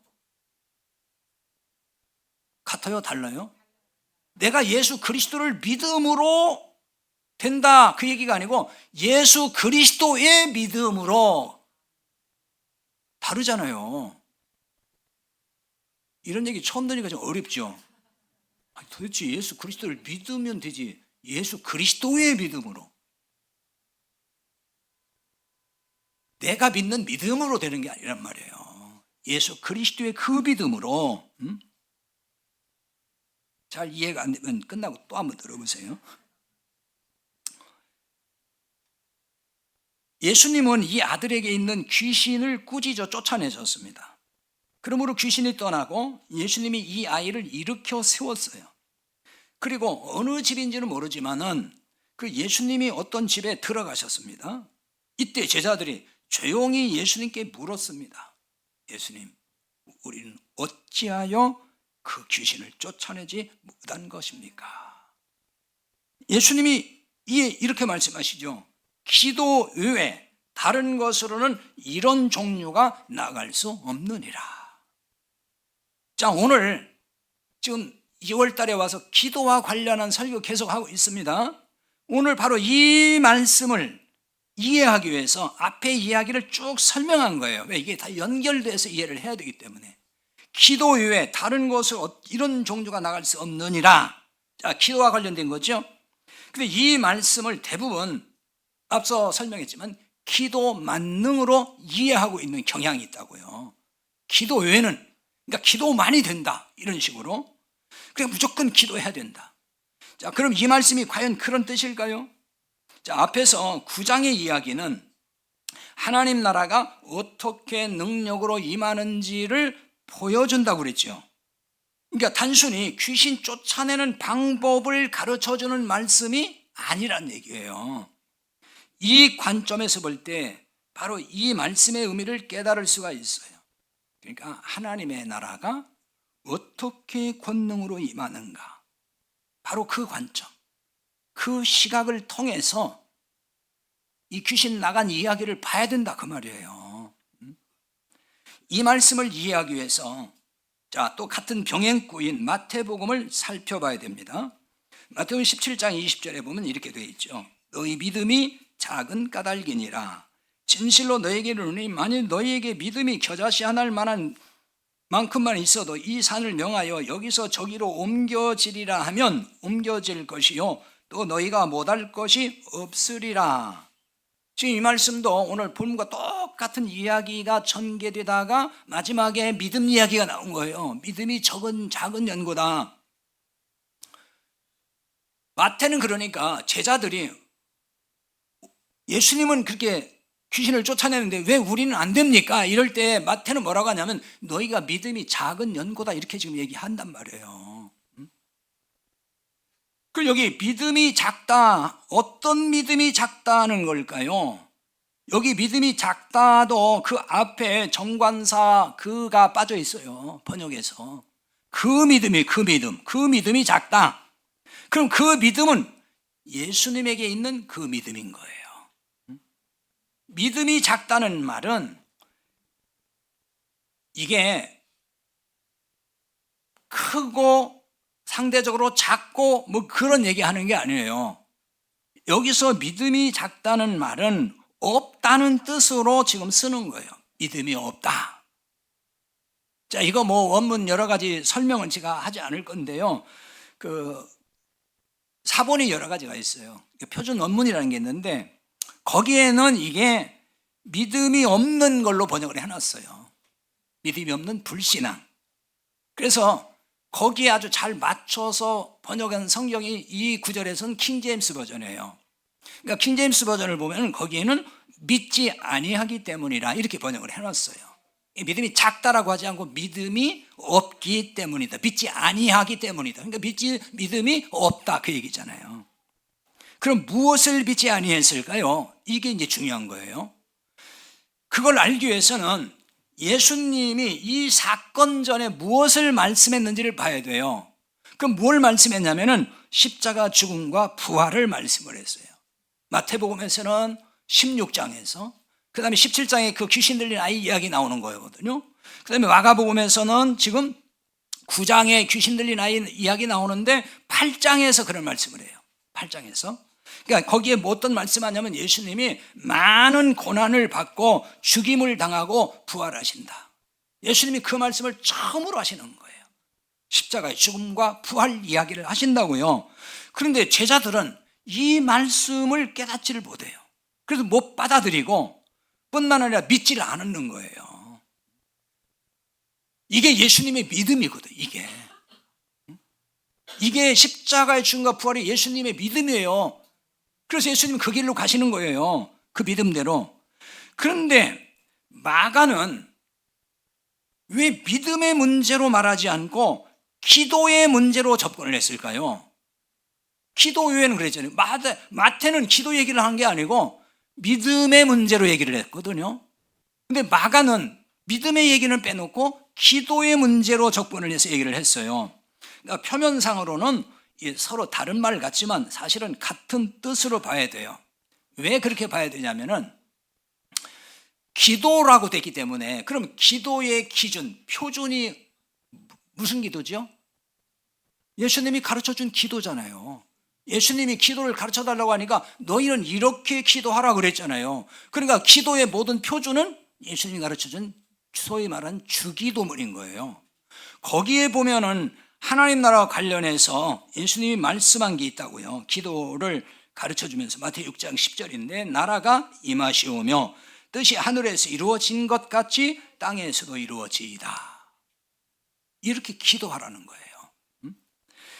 같아요? 달라요? 내가 예수 그리스도를 믿음으로 된다, 그 얘기가 아니고 예수 그리스도의 믿음으로. 다르잖아요. 이런 얘기 처음 들으니까 좀 어렵죠. 도대체 예수 그리스도를 믿으면 되지, 예수 그리스도의 믿음으로. 내가 믿는 믿음으로 되는 게 아니란 말이에요. 예수 그리스도의 그 믿음으로. 잘 이해가 안 되면 끝나고 또 한번 들어보세요. 예수님은 이 아들에게 있는 귀신을 꾸짖어 쫓아내셨습니다. 그러므로 귀신이 떠나고 예수님이 이 아이를 일으켜 세웠어요. 그리고 어느 집인지는 모르지만은 그 예수님이 어떤 집에 들어가셨습니다. 이때 제자들이 조용히 예수님께 물었습니다. 예수님, 우리는 어찌하여 그 귀신을 쫓아내지 못한 것입니까? 예수님이 이렇게 말씀하시죠. 기도 외에 다른 것으로는 이런 종류가 나갈 수 없느니라. 자, 오늘 지금 2월 달에 와서 기도와 관련한 설교 계속하고 있습니다. 오늘 바로 이 말씀을 이해하기 위해서 앞에 이야기를 쭉 설명한 거예요. 왜? 이게 다 연결돼서 이해를 해야 되기 때문에. 기도 외에 다른 것으로 이런 종류가 나갈 수 없느니라. 자, 기도와 관련된 거죠. 근데 이 말씀을 대부분 앞서 설명했지만 기도 만능으로 이해하고 있는 경향이 있다고요. 기도 외에는, 그러니까 기도만이 된다, 이런 식으로. 그냥 무조건 기도해야 된다. 자, 그럼 이 말씀이 과연 그런 뜻일까요? 자, 앞에서 9장의 이야기는 하나님 나라가 어떻게 능력으로 임하는지를 보여준다고 그랬죠. 그러니까 단순히 귀신 쫓아내는 방법을 가르쳐주는 말씀이 아니란 얘기예요. 이 관점에서 볼 때 바로 이 말씀의 의미를 깨달을 수가 있어요. 그러니까 하나님의 나라가 어떻게 권능으로 임하는가, 바로 그 관점, 그 시각을 통해서 이 귀신 나간 이야기를 봐야 된다, 그 말이에요. 이 말씀을 이해하기 위해서 자, 또 같은 병행구인 마태복음을 살펴봐야 됩니다. 마태복음 17장 20절에 보면 이렇게 되어 있죠. 너희 믿음이 작은 까닭이니라. 진실로 너에게 이르노니 만일 너희에게 믿음이 겨자씨 하나를 만한 만큼만 있어도 이 산을 명하여 여기서 저기로 옮겨지리라 하면 옮겨질 것이요 또 너희가 못할 것이 없으리라. 지금 이 말씀도 오늘 본문과 똑같은 이야기가 전개되다가 마지막에 믿음 이야기가 나온 거예요. 믿음이 작은 연고다. 마태는 그러니까 제자들이 예수님은 그렇게 귀신을 쫓아내는데 왜 우리는 안 됩니까? 이럴 때 마태는 뭐라고 하냐면 너희가 믿음이 작은 연고다, 이렇게 지금 얘기한단 말이에요. 그럼 여기 믿음이 작다, 어떤 믿음이 작다는 걸까요? 여기 믿음이 작다도 그 앞에 정관사 그가 빠져 있어요, 번역에서. 그 믿음이 작다. 그럼 그 믿음은 예수님에게 있는 그 믿음인 거예요. 믿음이 작다는 말은 이게 크고 상대적으로 작고 뭐 그런 얘기하는 게 아니에요. 여기서 믿음이 작다는 말은 없다는 뜻으로 지금 쓰는 거예요. 믿음이 없다. 자, 이거 뭐 원문 여러 가지 설명은 제가 하지 않을 건데요. 그 사본이 여러 가지가 있어요. 표준 원문이라는 게 있는데 거기에는 이게 믿음이 없는 걸로 번역을 해놨어요. 믿음이 없는 불신앙. 그래서 거기에 아주 잘 맞춰서 번역한 성경이 이 구절에서는 킹제임스 버전이에요. 그러니까 킹제임스 버전을 보면 거기에는 믿지 아니하기 때문이라 이렇게 번역을 해놨어요. 믿음이 작다라고 하지 않고 믿음이 없기 때문이다. 믿지 아니하기 때문이다. 그러니까 믿음이 없다, 그 얘기잖아요. 그럼 무엇을 믿지 아니했을까요? 이게 이제 중요한 거예요. 그걸 알기 위해서는 예수님이 이 사건 전에 무엇을 말씀했는지를 봐야 돼요. 그럼 뭘 말씀했냐면은 십자가 죽음과 부활을 말씀을 했어요. 마태복음에서는 16장에서, 그 다음에 17장에 그 귀신 들린 아이 이야기 나오는 거거든요. 그 다음에 마가복음에서는 지금 9장에 귀신 들린 아이 이야기 나오는데 8장에서 그런 말씀을 해요. 8장에서. 그러니까 거기에 뭐 어떤 말씀하냐면 예수님이 많은 고난을 받고 죽임을 당하고 부활하신다. 예수님이 그 말씀을 처음으로 하시는 거예요. 십자가의 죽음과 부활 이야기를 하신다고요. 그런데 제자들은 이 말씀을 깨닫지를 못해요. 그래서 못 받아들이고 뿐만 아니라 믿지를 않는 거예요. 이게 예수님의 믿음이거든. 이게 십자가의 죽음과 부활이 예수님의 믿음이에요. 그래서 예수님은 그 길로 가시는 거예요. 그 믿음대로. 그런데 마가는 왜 믿음의 문제로 말하지 않고 기도의 문제로 접근을 했을까요? 기도 외에는 그랬잖아요. 마태는 기도 얘기를 한 게 아니고 믿음의 문제로 얘기를 했거든요. 근데 마가는 믿음의 얘기는 빼놓고 기도의 문제로 접근을 해서 얘기를 했어요. 그러니까 표면상으로는 서로 다른 말 같지만 사실은 같은 뜻으로 봐야 돼요. 왜 그렇게 봐야 되냐면은 기도라고 됐기 때문에, 그럼 기도의 기준, 표준이 무슨 기도죠? 예수님이 가르쳐준 기도잖아요. 예수님이 기도를 가르쳐달라고 하니까 너희는 이렇게 기도하라 그랬잖아요. 그러니까 기도의 모든 표준은 예수님이 가르쳐준 소위 말하는 주기도문인 거예요. 거기에 보면은 하나님 나라와 관련해서 예수님이 말씀한 게 있다고요. 기도를 가르쳐주면서 마태복음 6장 10절인데 나라가 임하시오며 뜻이 하늘에서 이루어진 것 같이 땅에서도 이루어지이다. 이렇게 기도하라는 거예요.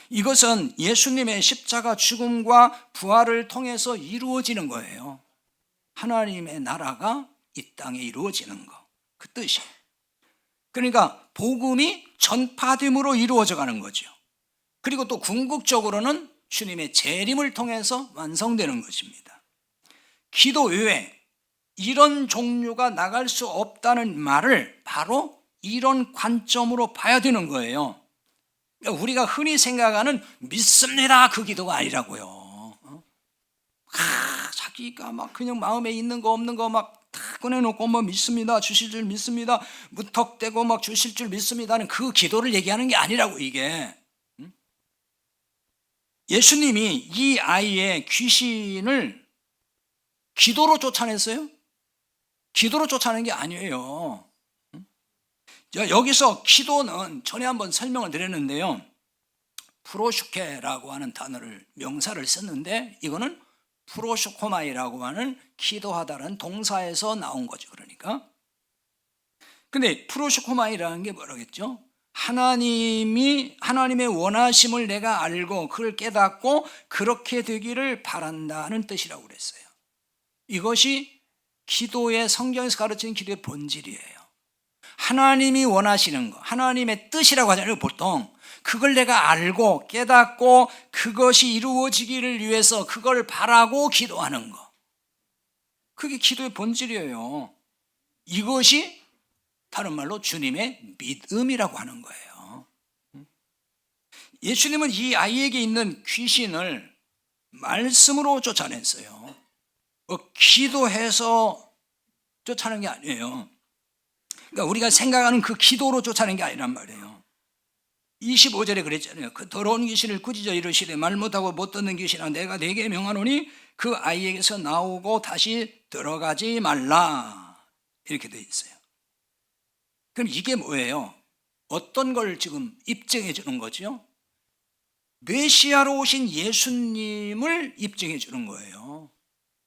이것은 예수님의 십자가 죽음과 부활을 통해서 이루어지는 거예요. 하나님의 나라가 이 땅에 이루어지는 거, 그 뜻이에요. 그러니까 복음이 전파됨으로 이루어져 가는 거죠. 그리고 또 궁극적으로는 주님의 재림을 통해서 완성되는 것입니다. 기도 외에 이런 종류가 나갈 수 없다는 말을 바로 이런 관점으로 봐야 되는 거예요. 그러니까 우리가 흔히 생각하는 믿습니다 그 기도가 아니라고요. 자기가 막 그냥 마음에 있는 거 없는 거 막 다 꺼내놓고 뭐 믿습니다, 주실 줄 믿습니다, 무턱대고 막 주실 줄 믿습니다는 그 기도를 얘기하는 게 아니라고. 이게 예수님이 이 아이의 귀신을 기도로 쫓아냈어요? 기도로 쫓아낸 게 아니에요. 여기서 기도는 전에 한번 설명을 드렸는데요, 프로슈케라고 하는 단어를 명사를 썼는데 이거는 프로슈코마이라고 하는 기도하다라는 동사에서 나온 거죠. 그러니까 근데 프로슈코마이라는 게 뭐라겠죠? 하나님의 원하심을 내가 알고 그걸 깨닫고 그렇게 되기를 바란다는 뜻이라고 그랬어요. 이것이 기도의, 성경에서 가르치는 기도의 본질이에요. 하나님이 원하시는 거, 하나님의 뜻이라고 하잖아요. 보통 그걸 내가 알고 깨닫고 그것이 이루어지기를 위해서 그걸 바라고 기도하는 거, 그게 기도의 본질이에요. 이것이 다른 말로 주님의 믿음이라고 하는 거예요. 예수님은 이 아이에게 있는 귀신을 말씀으로 쫓아냈어요. 기도해서 쫓아낸 게 아니에요. 그러니까 우리가 생각하는 그 기도로 쫓아낸 게 아니란 말이에요. 25절에 그랬잖아요. 그 더러운 귀신을 꾸짖어 이르시되 말 못하고 못 듣는 귀신아 내가 네게 명하노니 그 아이에게서 나오고 다시 들어가지 말라. 이렇게 돼 있어요. 그럼 이게 뭐예요? 어떤 걸 지금 입증해 주는 거죠? 메시아로 오신 예수님을 입증해 주는 거예요.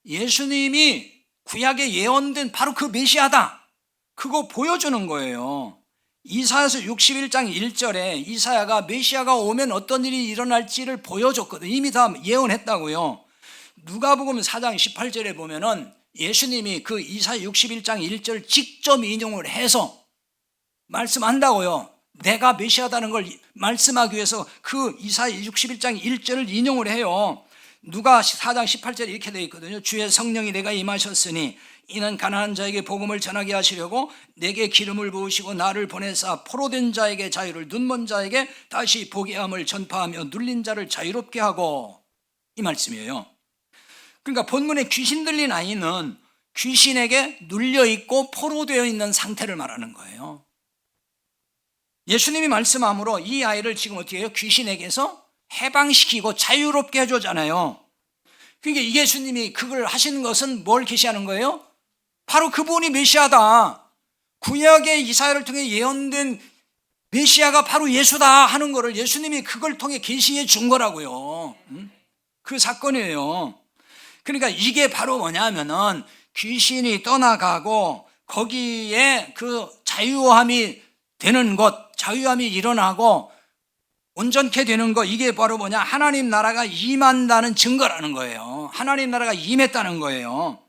예수님이 구약에 예언된 바로 그 메시아다, 그거 보여주는 거예요. 이사야서 61장 1절에 이사야가 메시아가 오면 어떤 일이 일어날지를 보여줬거든요. 이미 다 예언했다고요. 누가복음 4장 18절에 보면은 예수님이 그 이사야 61장 1절 직접 인용을 해서 말씀한다고요. 내가 메시아다는 걸 말씀하기 위해서 그 이사야 61장 1절을 인용을 해요. 누가 4장 18절에 이렇게 되어 있거든요. 주의 성령이 내가 임하셨으니 이는 가난한 자에게 복음을 전하게 하시려고 내게 기름을 부으시고 나를 보내사 포로된 자에게 자유를, 눈먼 자에게 다시 보게 함을 전파하며 눌린 자를 자유롭게 하고, 이 말씀이에요. 그러니까 본문에 귀신 들린 아이는 귀신에게 눌려있고 포로되어 있는 상태를 말하는 거예요. 예수님이 말씀함으로 이 아이를 지금 어떻게 해요? 귀신에게서 해방시키고 자유롭게 해주잖아요. 그러니까 이 예수님이 그걸 하시는 것은 뭘 계시하는 거예요? 바로 그분이 메시아다, 구약의 이사야를 통해 예언된 메시아가 바로 예수다 하는 거를 예수님이 그걸 통해 계시해 준 거라고요. 그 사건이에요. 그러니까 이게 바로 뭐냐면은 귀신이 떠나가고 거기에 그 자유함이 되는 것, 자유함이 일어나고 온전케 되는 거, 이게 바로 뭐냐? 하나님 나라가 임한다는 증거라는 거예요. 하나님 나라가 임했다는 거예요.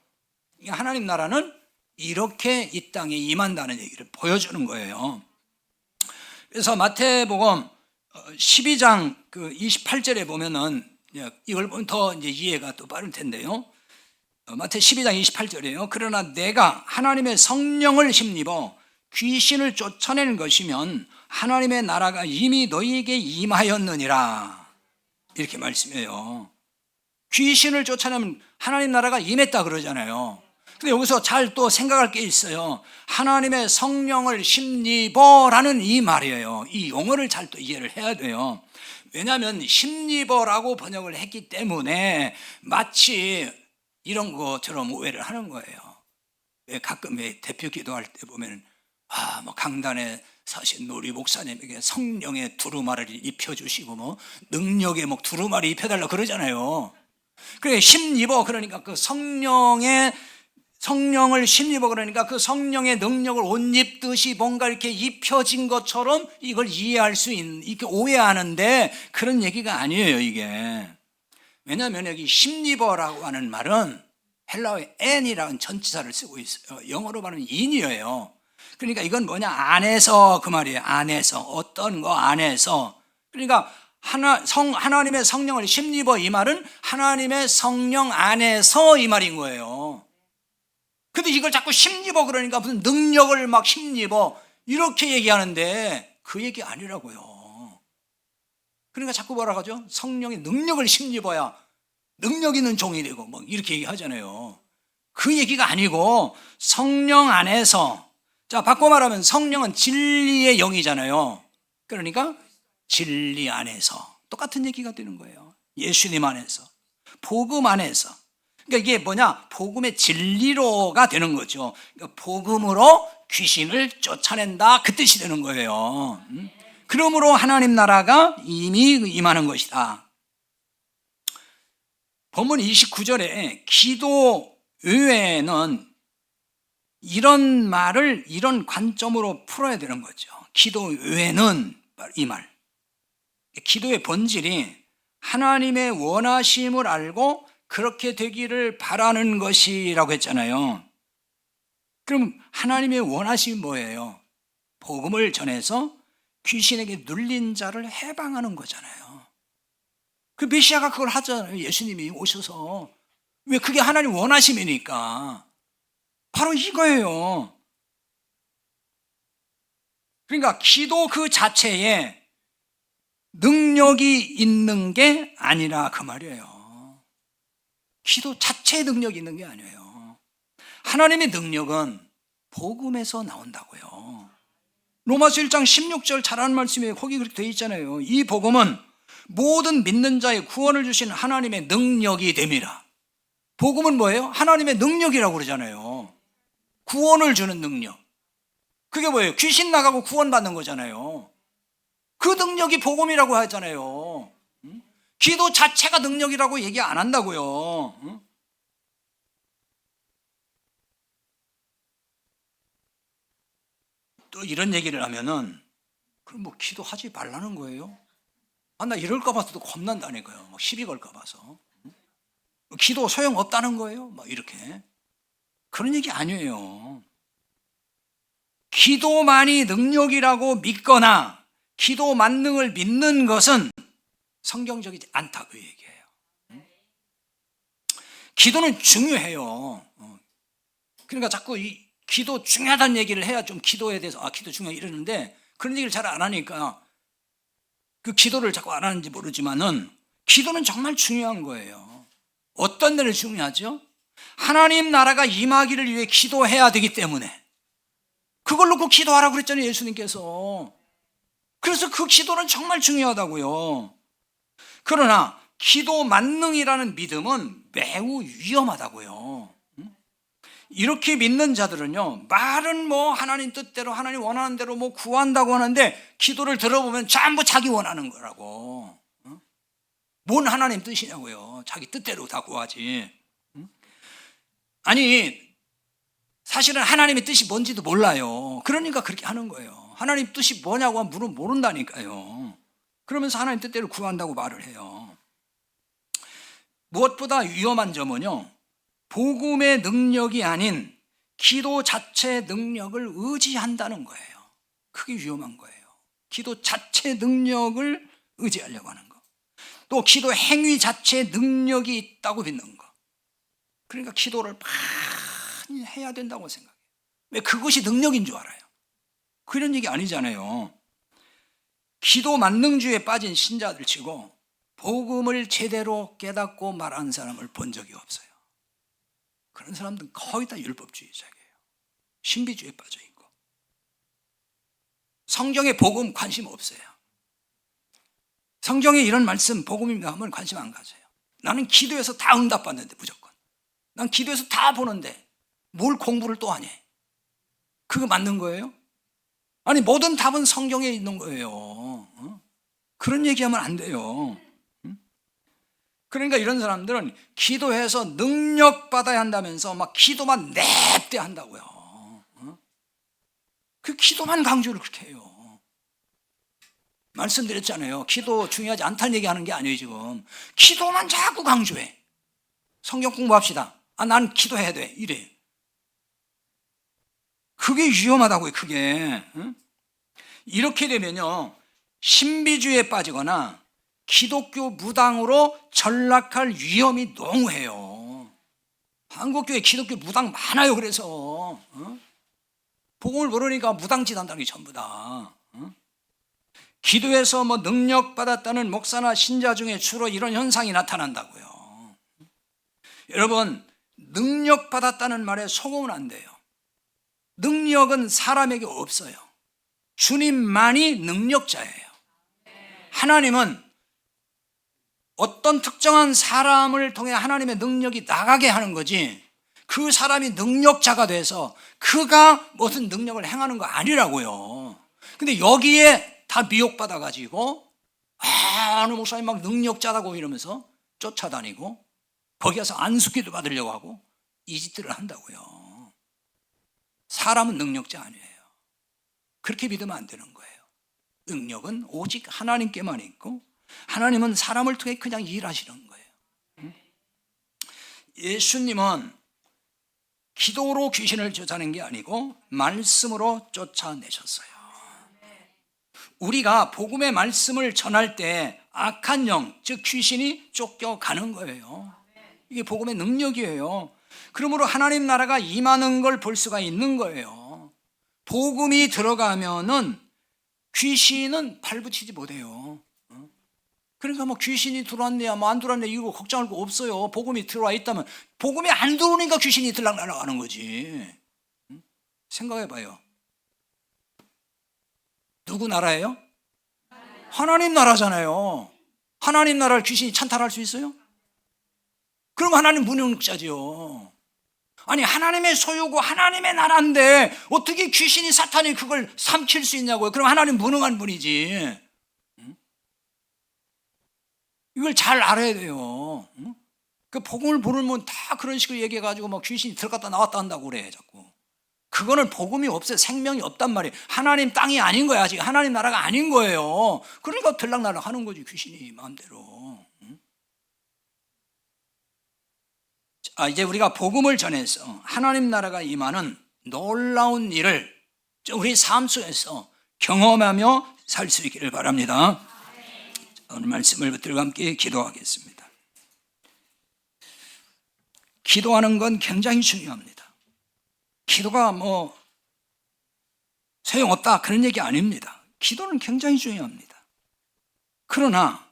하나님 나라는 이렇게 이 땅에 임한다는 얘기를 보여주는 거예요. 그래서 마태복음 12장 그 28절에 보면은 이걸 보면 더 이제 이해가 또 빠를 텐데요. 마태 12장 28절이에요. 그러나 내가 하나님의 성령을 힘입어 귀신을 쫓아내는 것이면 하나님의 나라가 이미 너희에게 임하였느니라. 이렇게 말씀해요. 귀신을 쫓아내면 하나님 나라가 임했다 그러잖아요. 근데 여기서 잘 또 생각할 게 있어요. 하나님의 성령을 힘입어라는 이 말이에요. 이 용어를 잘 또 이해를 해야 돼요. 왜냐하면 힘입어라고 번역을 했기 때문에 마치 이런 것처럼 오해를 하는 거예요. 왜 가끔 대표 기도할 때 보면 뭐 강단에 사실 노리 목사님에게 성령의 두루마리를 입혀주시고 뭐 능력의 뭐 두루마리 입혀달라 그러잖아요. 그래 힘입어 그러니까 그 성령을 힘입어 그러니까 그 성령의 능력을 옷 입듯이 뭔가 이렇게 입혀진 것처럼 이걸 이해할 수 있는, 이렇게 오해하는데 그런 얘기가 아니에요 이게. 왜냐하면 여기 힘입어라고 하는 말은 헬라어의 n이라는 전치사를 쓰고 있어요. 영어로 말하면 in이에요. 그러니까 이건 뭐냐, 안에서 그 말이에요. 안에서, 어떤 거 안에서. 그러니까 하나님의 성령을 힘입어 이 말은 하나님의 성령 안에서 이 말인 거예요. 근데 이걸 자꾸 힘입어 그러니까 무슨 능력을 막 힘입어 이렇게 얘기하는데 그 얘기 아니라고요. 그러니까 자꾸 뭐라 하죠? 성령의 능력을 힘입어야 능력 있는 종이 되고 뭐 이렇게 얘기하잖아요. 그 얘기가 아니고 성령 안에서, 자 바꿔 말하면 성령은 진리의 영이잖아요. 그러니까 진리 안에서 똑같은 얘기가 되는 거예요. 예수님 안에서, 복음 안에서. 그러니까 이게 뭐냐, 복음의 진리로가 되는 거죠. 그러니까 복음으로 귀신을 쫓아낸다 그 뜻이 되는 거예요. 그러므로 하나님 나라가 이미 임하는 것이다. 본문 29절에 기도 외에는 이런 말을 이런 관점으로 풀어야 되는 거죠. 기도 외에는 이 말. 기도의 본질이 하나님의 원하심을 알고 그렇게 되기를 바라는 것이라고 했잖아요. 그럼 하나님의 원하심이 뭐예요? 복음을 전해서 귀신에게 눌린 자를 해방하는 거잖아요. 그 메시아가 그걸 하잖아요. 예수님이 오셔서. 왜? 그게 하나님 원하심이니까. 바로 이거예요. 그러니까 기도 그 자체에 능력이 있는 게 아니라 그 말이에요. 기도 자체에 능력이 있는 게 아니에요. 하나님의 능력은 복음에서 나온다고요. 로마서 1장 16절 잘하는 말씀이에요. 거기 그렇게 되어 있잖아요. 이 복음은 모든 믿는 자의 구원을 주신 하나님의 능력이 됨이라. 복음은 뭐예요? 하나님의 능력이라고 그러잖아요. 구원을 주는 능력. 그게 뭐예요? 귀신 나가고 구원받는 거잖아요. 그 능력이 복음이라고 하잖아요. 기도 자체가 능력이라고 얘기 안 한다고요. 또 이런 얘기를 하면은 그럼 뭐 기도하지 말라는 거예요? 나 이럴까 봐서 또 겁난다니까요. 막 시비 걸까 봐서. 기도 소용없다는 거예요? 막 이렇게. 그런 얘기 아니에요. 기도만이 능력이라고 믿거나 기도 만능을 믿는 것은 성경적이지 않다고 얘기해요. 기도는 중요해요. 그러니까 자꾸 이 기도 중요하다는 얘기를 해야 좀 기도에 대해서 기도 중요해 이러는데 그런 얘기를 잘 안 하니까 그 기도를 자꾸 안 하는지 모르지만은 기도는 정말 중요한 거예요. 어떤 데를 중요하죠? 하나님 나라가 임하기를 위해 기도해야 되기 때문에 그걸 놓고 기도하라고 그랬잖아요, 예수님께서. 그래서 그 기도는 정말 중요하다고요. 그러나 기도 만능이라는 믿음은 매우 위험하다고요. 이렇게 믿는 자들은요, 말은 뭐 하나님 뜻대로 하나님 원하는 대로 뭐 구한다고 하는데 기도를 들어보면 전부 자기 원하는 거라고. 뭔 하나님 뜻이냐고요. 자기 뜻대로 다 구하지. 아니 사실은 하나님의 뜻이 뭔지도 몰라요. 그러니까 그렇게 하는 거예요. 하나님 뜻이 뭐냐고 하면 물은 모른다니까요. 그러면서 하나님 뜻대로 구한다고 말을 해요. 무엇보다 위험한 점은요, 복음의 능력이 아닌 기도 자체의 능력을 의지한다는 거예요. 그게 위험한 거예요. 기도 자체의 능력을 의지하려고 하는 거. 또 기도 행위 자체의 능력이 있다고 믿는 거. 그러니까 기도를 많이 해야 된다고 생각해요. 왜? 그것이 능력인 줄 알아요. 그런 얘기 아니잖아요. 기도 만능주의에 빠진 신자들 치고 복음을 제대로 깨닫고 말하는 사람을 본 적이 없어요. 그런 사람들은 거의 다 율법주의자예요. 신비주의에 빠져 있고 성경의 복음 관심 없어요. 성경에 이런 말씀 복음입니다 하면 관심 안 가져요. 나는 기도해서 다 응답받는데 무조건. 난 기도해서 다 보는데 뭘 공부를 또 하니? 그거 맞는 거예요? 아니 모든 답은 성경에 있는 거예요. 그런 얘기하면 안 돼요. 그러니까 이런 사람들은 기도해서 능력받아야 한다면서 막 기도만 냅대 한다고요. 그 기도만 강조를 그렇게 해요. 말씀드렸잖아요. 기도 중요하지 않다는 얘기하는 게 아니에요. 지금 기도만 자꾸 강조해. 성경 공부합시다. 난 기도해야 돼 이래. 그게 위험하다고요. 그게 이렇게 되면요 신비주의에 빠지거나 기독교 무당으로 전락할 위험이 농후해요. 한국교회 기독교 무당 많아요. 그래서 복음을 모르니까 무당짓 한다는 게 전부 다. 기도해서 뭐 능력 받았다는 목사나 신자 중에 주로 이런 현상이 나타난다고요. 여러분 능력 받았다는 말에 속으면 안 돼요. 능력은 사람에게 없어요. 주님만이 능력자예요. 하나님은 어떤 특정한 사람을 통해 하나님의 능력이 나가게 하는 거지 그 사람이 능력자가 돼서 그가 무슨 능력을 행하는 거 아니라고요. 근데 여기에 다 미혹받아가지고 어느 목사님 막 능력자라고 이러면서 쫓아다니고 거기 가서 안수기도 받으려고 하고 이 짓들을 한다고요. 사람은 능력자 아니에요. 그렇게 믿으면 안 되는 거예요. 능력은 오직 하나님께만 있고 하나님은 사람을 통해 그냥 일하시는 거예요. 예수님은 기도로 귀신을 쫓아낸 게 아니고 말씀으로 쫓아내셨어요. 우리가 복음의 말씀을 전할 때 악한 영, 즉 귀신이 쫓겨가는 거예요. 이게 복음의 능력이에요. 그러므로 하나님 나라가 임하는 걸 볼 수가 있는 거예요. 복음이 들어가면은 귀신은 발붙이지 못해요. 그러니까 뭐 귀신이 들어왔냐 뭐 안 들어왔냐 이거 걱정할 거 없어요. 복음이 들어와 있다면 복음이 안 들어오니까 귀신이 들락날락하는 거지. 생각해 봐요. 누구 나라예요? 하나님 나라잖아요. 하나님 나라를 귀신이 찬탈할 수 있어요? 그럼 하나님 무능력자지요. 아니 하나님의 소유고 하나님의 나라인데 어떻게 귀신이 사탄이 그걸 삼킬 수 있냐고요. 그럼 하나님 무능한 분이지. 이걸 잘 알아야 돼요. 그 복음을 모르면 다 그런 식으로 얘기해가지고 막 귀신이 들어갔다 나왔다 한다고 그래 자꾸. 그거는 복음이 없어요. 생명이 없단 말이에요. 하나님 땅이 아닌 거야. 아직 하나님 나라가 아닌 거예요. 그러니까 들락날락 하는 거지 귀신이 마음대로. 이제 우리가 복음을 전해서 하나님 나라가 임하는 놀라운 일을 우리 삶 속에서 경험하며 살 수 있기를 바랍니다. 오늘 말씀을 붙들고 함께 기도하겠습니다. 기도하는 건 굉장히 중요합니다. 기도가 뭐 소용없다 그런 얘기 아닙니다. 기도는 굉장히 중요합니다. 그러나